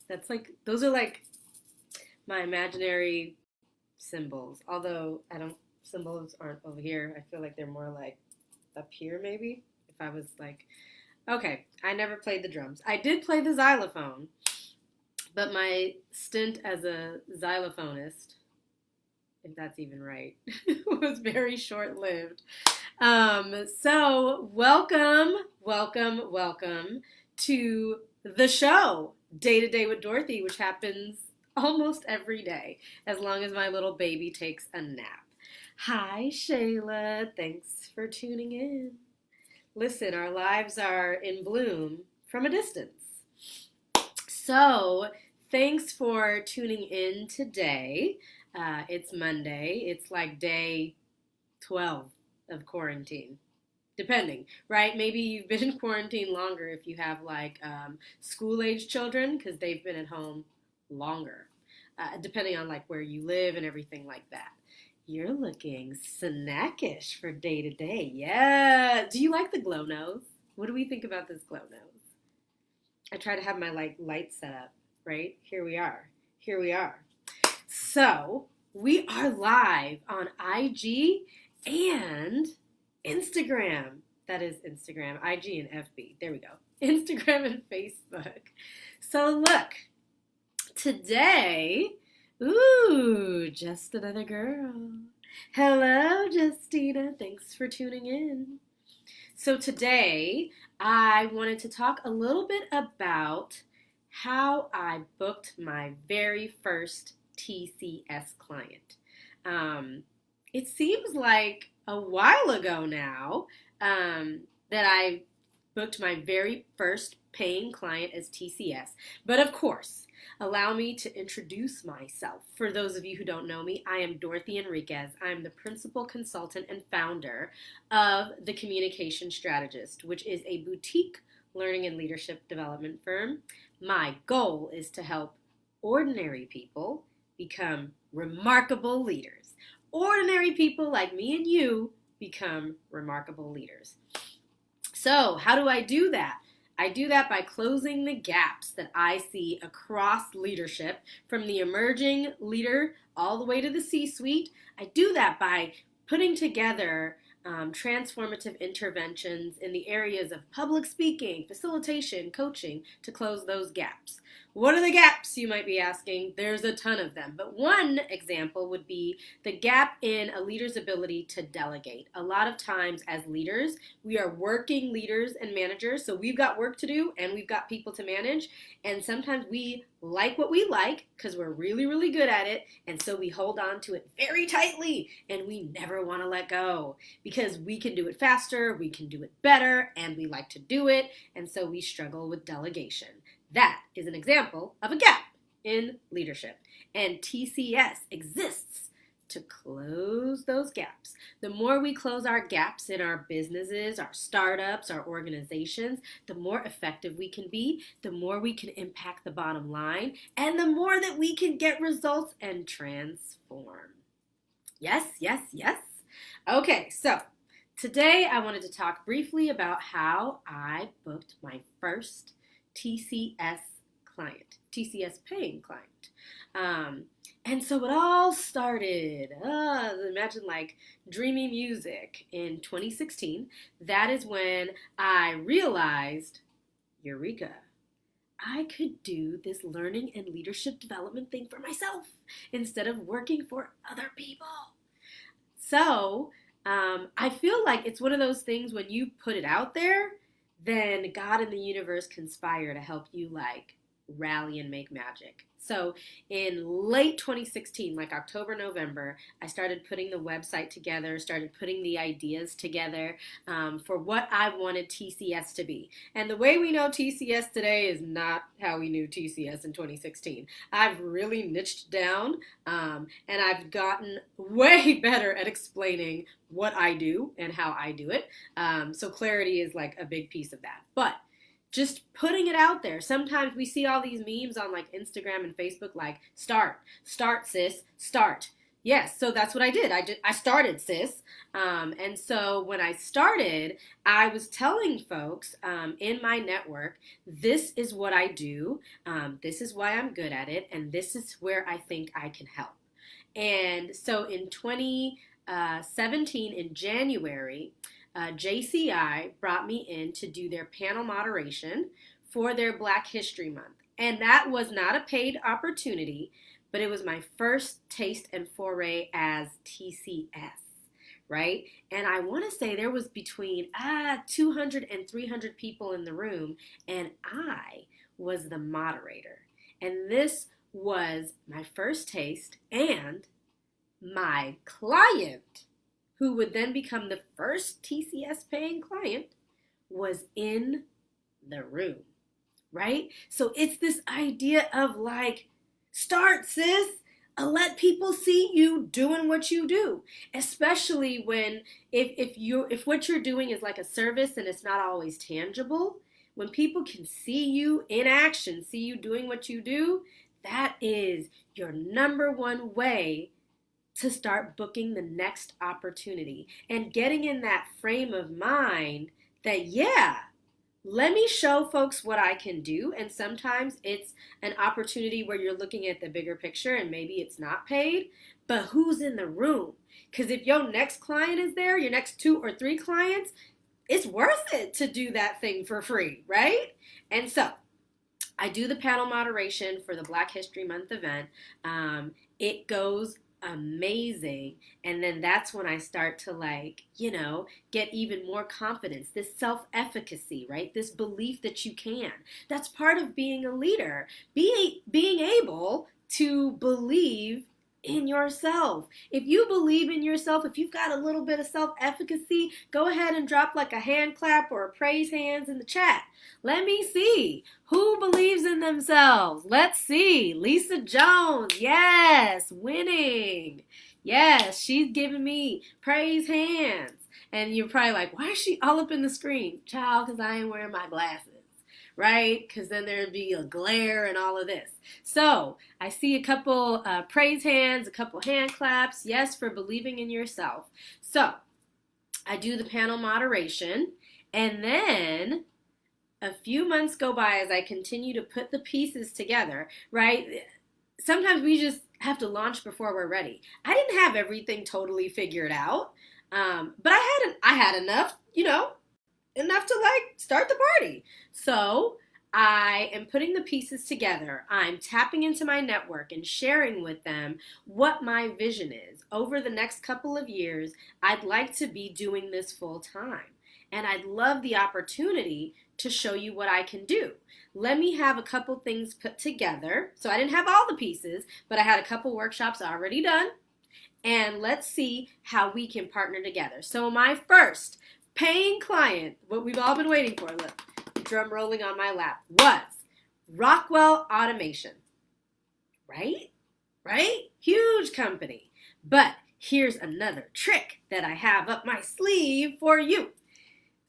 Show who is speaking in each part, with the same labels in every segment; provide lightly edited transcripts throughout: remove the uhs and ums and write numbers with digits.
Speaker 1: That's like, those are like my imaginary symbols. Although symbols aren't over here. I feel like they're more like up here, maybe. If I was like, okay, I never played the drums. I did play the xylophone, but my stint as a xylophonist, if that's even right, was very short lived. So welcome to the show, Day to Day with Dorothy, which happens almost every day, as long as my little baby takes a nap. Hi, Shayla. Thanks for tuning in. Listen, our lives are in bloom from a distance. So, thanks for tuning in today. It's Monday. It's like day 12 of quarantine, depending, right? Maybe you've been in quarantine longer if you have like school age children because they've been at home longer, depending on like where you live and everything like that. You're looking snackish for day to day. Yeah. Do you like the glow nose? What do we think about this glow nose? I try to have my like light set up, right? Here we are. Here we are. So we are live on IG and Instagram. That is Instagram, IG, and FB. There we go. Instagram and Facebook. So look, today, ooh, just another girl. Hello, Justina. Thanks for tuning in. So today, I wanted to talk a little bit about how I booked my very first TCS client. It seems like a while ago now that I booked my very first paying client as TCS. But of course, allow me to introduce myself. For those of you who don't know me, I am Dorothy Enriquez. I'm the principal consultant and founder of The Communication Strategist, which is a boutique learning and leadership development firm. My goal is to help ordinary people become remarkable leaders. Ordinary people like me and you become remarkable leaders. So, how do I do that? I do that by closing the gaps that I see across leadership, from the emerging leader all the way to the C-suite. I do that by putting together transformative interventions in the areas of public speaking, facilitation, coaching to close those gaps. What are the gaps, you might be asking? There's a ton of them. But one example would be the gap in a leader's ability to delegate. A lot of times as leaders, we are working leaders and managers, so we've got work to do and we've got people to manage. And sometimes we like what we like because we're really, really good at it. And so we hold on to it very tightly and we never want to let go because we can do it faster, we can do it better, and we like to do it. And so we struggle with delegation. That is an example of a gap in leadership. And TCS exists to close those gaps. The more we close our gaps in our businesses, our startups, our organizations, the more effective we can be, the more we can impact the bottom line, and the more that we can get results and transform. Yes, yes, yes. Okay, so today I wanted to talk briefly about how I booked my first TCS client, TCS paying client. And so it all started, imagine like dreamy music in 2016. That is when I realized, eureka, I could do this learning and leadership development thing for myself instead of working for other people. So I feel like it's one of those things when you put it out there, then God and the universe conspire to help you like rally and make magic. So in late 2016, like October, November, I started putting the website together, started putting the ideas together for what I wanted TCS to be. And the way we know TCS today is not how we knew TCS in 2016. I've really niched down and I've gotten way better at explaining what I do and how I do it. So clarity is like a big piece of that. But just putting it out there. Sometimes we see all these memes on like Instagram and Facebook like, start, sis, start. Yes, so that's what I did. I started, sis. And so when I started, I was telling folks in my network, this is what I do, this is why I'm good at it, and this is where I think I can help. And so in 2017, in January, JCI brought me in to do their panel moderation for their Black History Month. And that was not a paid opportunity, but it was my first taste and foray as TCS, right? And I want to say there was between 200 and 300 people in the room, and I was the moderator. And this was my first taste, and my client, who would then become the first TCS paying client, was in the room, right? So it's this idea of like, start, sis. Let people see you doing what you do, especially when if what you're doing is like a service and it's not always tangible. When people can see you in action, see you doing what you do, that is your number one way to start booking the next opportunity and getting in that frame of mind that, yeah, let me show folks what I can do. And sometimes it's an opportunity where you're looking at the bigger picture and maybe it's not paid, but who's in the room? Because if your next client is there, your next 2 or 3 clients, it's worth it to do that thing for free, right? And so I do the panel moderation for the Black History Month event. It goes amazing, and then that's when I start to get even more confidence, this self-efficacy, right? This belief that you can. That's part of being a leader, being able to believe in yourself. If you believe in yourself, if you've got a little bit of self-efficacy, go ahead and drop like a hand clap or a praise hands in the chat. Let me see who believes in themselves. Let's see. Lisa Jones. Yes, winning. Yes, she's giving me praise hands. And you're probably like, why is she all up in the screen? Child, because I ain't wearing my glasses, right? Because then there'd be a glare and all of this. So I see a couple praise hands, a couple hand claps. Yes, for believing in yourself. So I do the panel moderation, and then a few months go by as I continue to put the pieces together, right? Sometimes we just have to launch before we're ready. I didn't have everything totally figured out, but I had enough, enough to start the party. So I am putting the pieces together. I'm tapping into my network and sharing with them what my vision is. Over the next couple of years, I'd like to be doing this full time. And I'd love the opportunity to show you what I can do. Let me have a couple things put together. So I didn't have all the pieces, but I had a couple workshops already done. And let's see how we can partner together. So my first paying client, what we've all been waiting for, look, drum rolling on my lap, was Rockwell Automation. Right? Huge company. But here's another trick that I have up my sleeve for you.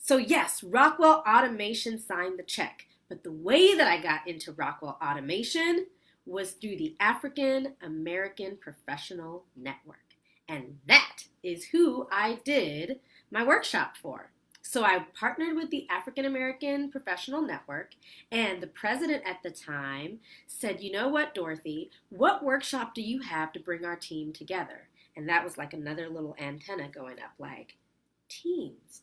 Speaker 1: So yes, Rockwell Automation signed the check, but the way that I got into Rockwell Automation was through the African American Professional Network. And that is who I did my workshop for. So I partnered with the African American Professional Network, and the president at the time said, you know what, Dorothy, what workshop do you have to bring our team together? And that was like another little antenna going up, like, teams.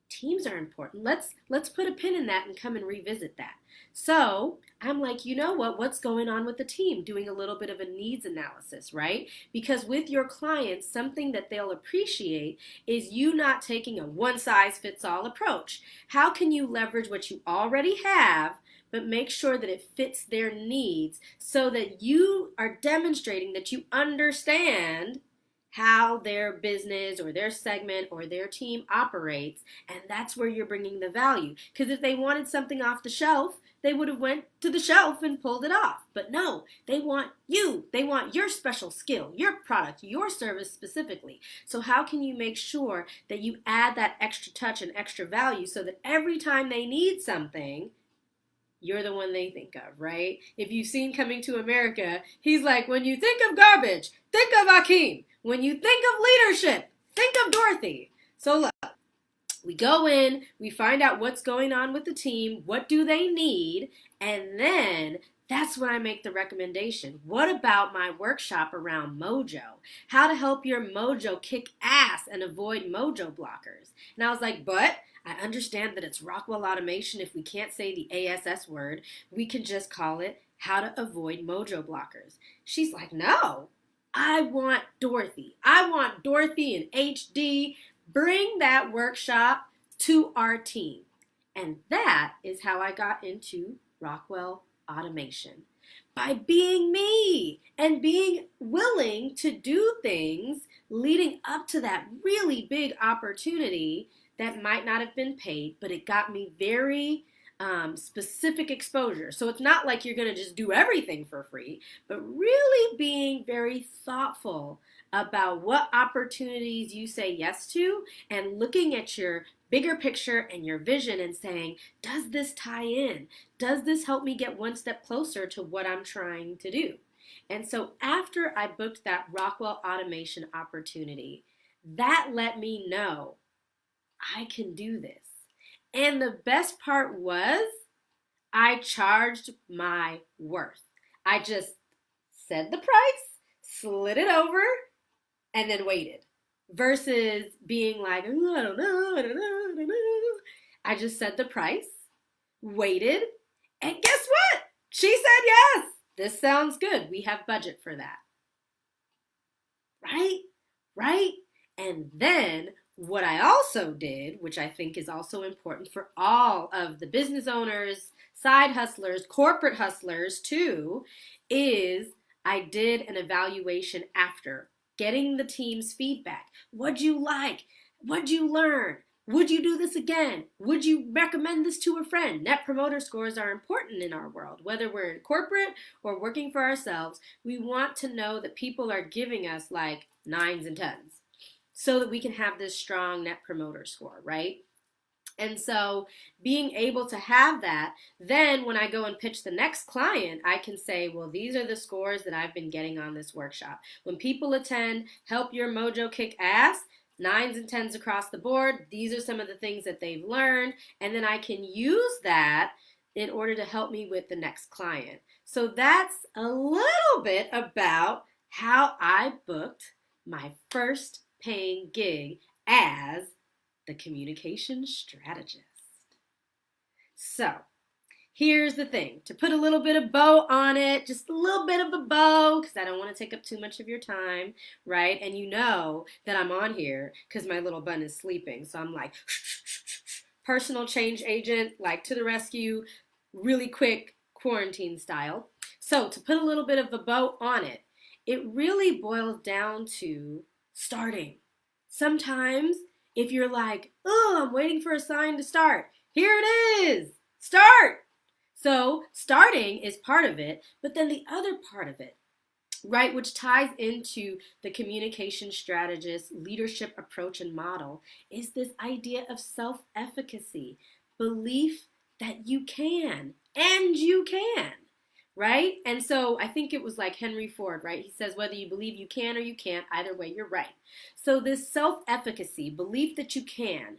Speaker 1: Teams are important. Let's put a pin in that and come and revisit that. So I'm like, you know what's going on with the team? Doing a little bit of a needs analysis, right? Because with your clients, something that they'll appreciate is you not taking a one-size-fits-all approach. How can you leverage what you already have, but make sure that it fits their needs so that you are demonstrating that you understand how their business or their segment or their team operates, and that's where you're bringing the value. Because if they wanted something off the shelf, they would have went to the shelf and pulled it off. But no, they want you. They want your special skill, your product, your service specifically. So how can you make sure that you add that extra touch and extra value so that every time they need something, you're the one they think of, right? If you've seen Coming to America, he's like, when you think of garbage, think of Akeem. When you think of leadership, think of Dorothy. So look, we go in, we find out what's going on with the team, what do they need, and then that's when I make the recommendation. What about my workshop around mojo? How to help your mojo kick ass and avoid mojo blockers. And I was like, but I understand that it's Rockwell Automation. If we can't say the ASS word, we can just call it how to avoid mojo blockers. She's like, no, I want Dorothy. I want Dorothy in HD. Bring that workshop to our team. And that is how I got into Rockwell Automation. By being me and being willing to do things leading up to that really big opportunity that might not have been paid, but it got me very specific exposure. So it's not like you're going to just do everything for free, but really being very thoughtful about what opportunities you say yes to and looking at your bigger picture and your vision and saying, does this tie in? Does this help me get one step closer to what I'm trying to do? And so after I booked that Rockwell Automation opportunity, that let me know I can do this. And the best part was I charged my worth. I just said the price, slid it over, and then waited. Versus being like, oh, I don't know. I just said the price, waited, and guess what? She said yes. This sounds good. We have budget for that. Right? And then what I also did, which I think is also important for all of the business owners, side hustlers, corporate hustlers too, is I did an evaluation after, getting the team's feedback. What'd you like? What'd you learn? Would you do this again? Would you recommend this to a friend? Net promoter scores are important in our world. Whether we're in corporate or working for ourselves, we want to know that people are giving us like 9s and 10s so that we can have this strong net promoter score, right? And so being able to have that, then when I go and pitch the next client, I can say, well, these are the scores that I've been getting on this workshop. When people attend Help Your Mojo Kick Ass, 9s and 10s across the board, these are some of the things that they've learned. And then I can use that in order to help me with the next client. So that's a little bit about how I booked my first paying gig as the communication strategist. So here's the thing, to put a little bit of bow on it, just a little bit of a bow, because I don't want to take up too much of your time, right? And you know that I'm on here because my little bun is sleeping. So I'm like, personal change agent, like to the rescue, really quick quarantine style. So to put a little bit of a bow on it, it really boils down to starting. Sometimes if you're like, oh, I'm waiting for a sign to start, here it is, start. So starting is part of it, but then the other part of it, right, which ties into the communication strategist leadership approach and model, is this idea of self-efficacy, belief that you can, and you can. Right? And so I think it was like Henry Ford, right? He says, whether you believe you can or you can't, either way, you're right. So this self-efficacy, belief that you can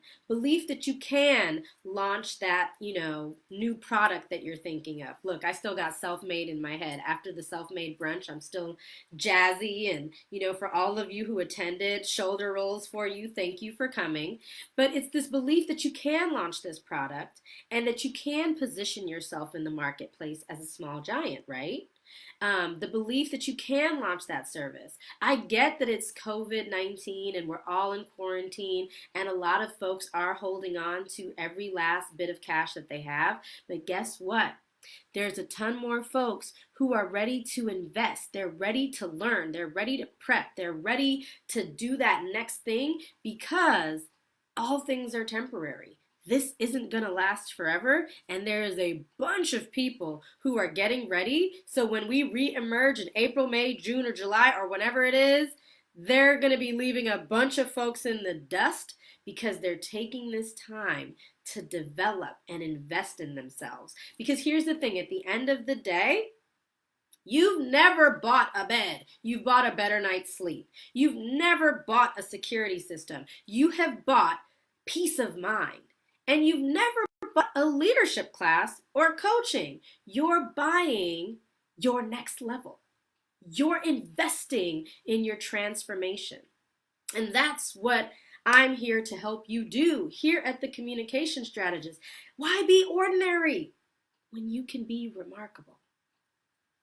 Speaker 1: launch that, new product that you're thinking of. Look, I still got self-made in my head. After the self-made brunch, I'm still jazzy. And, for all of you who attended, shoulder rolls for you. Thank you for coming. But it's this belief that you can launch this product and that you can position yourself in the marketplace as a small giant, right? The belief that you can launch that service. I get that it's COVID-19 and we're all in quarantine and a lot of folks are holding on to every last bit of cash that they have. But guess what? There's a ton more folks who are ready to invest. They're ready to learn. They're ready to prep. They're ready to do that next thing because all things are temporary. This isn't going to last forever, and there is a bunch of people who are getting ready. So when we re-emerge in April, May, June, or July, or whenever it is, they're going to be leaving a bunch of folks in the dust because they're taking this time to develop and invest in themselves. Because here's the thing, at the end of the day, you've never bought a bed. You've bought a better night's sleep. You've never bought a security system. You have bought peace of mind. And you've never bought a leadership class or coaching. You're buying your next level. You're investing in your transformation. And that's what I'm here to help you do here at the Communication Strategist. Why be ordinary when you can be remarkable?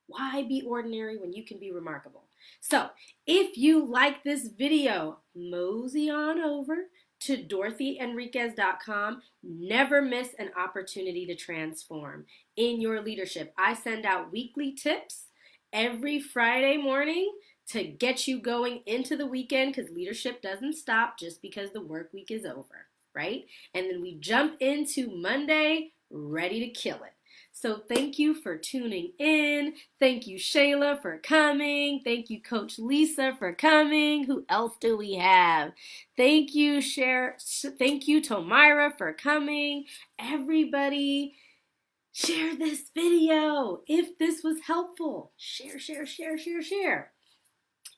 Speaker 1: Why be ordinary when you can be remarkable? So, if you like this video, mosey on over to DorothyEnriquez.com. Never miss an opportunity to transform in your leadership. I send out weekly tips every Friday morning to get you going into the weekend, because leadership doesn't stop just because the work week is over, right? And then we jump into Monday ready to kill it. So thank you for tuning in. Thank you, Shayla, for coming. Thank you, Coach Lisa, for coming. Who else do we have? Thank you, Thank you, Tomira, for coming. Everybody, share this video. If this was helpful, share, share, share, share, share.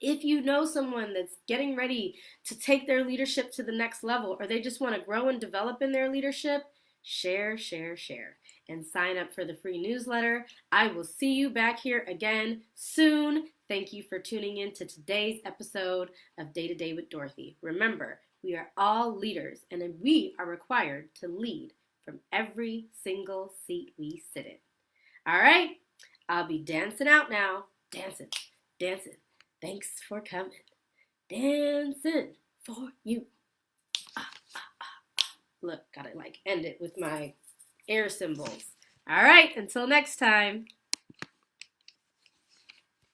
Speaker 1: If you know someone that's getting ready to take their leadership to the next level, or they just want to grow and develop in their leadership, share, share, share, and sign up for the free newsletter. I will see you back here again soon. Thank you for tuning in to today's episode of Day to Day with Dorothy. Remember, we are all leaders, and we are required to lead from every single seat we sit in. All right, I'll be dancing out now. Dancing, dancing. Thanks for coming. Dancing for you. Look, gotta end it with my air symbols. All right, until next time.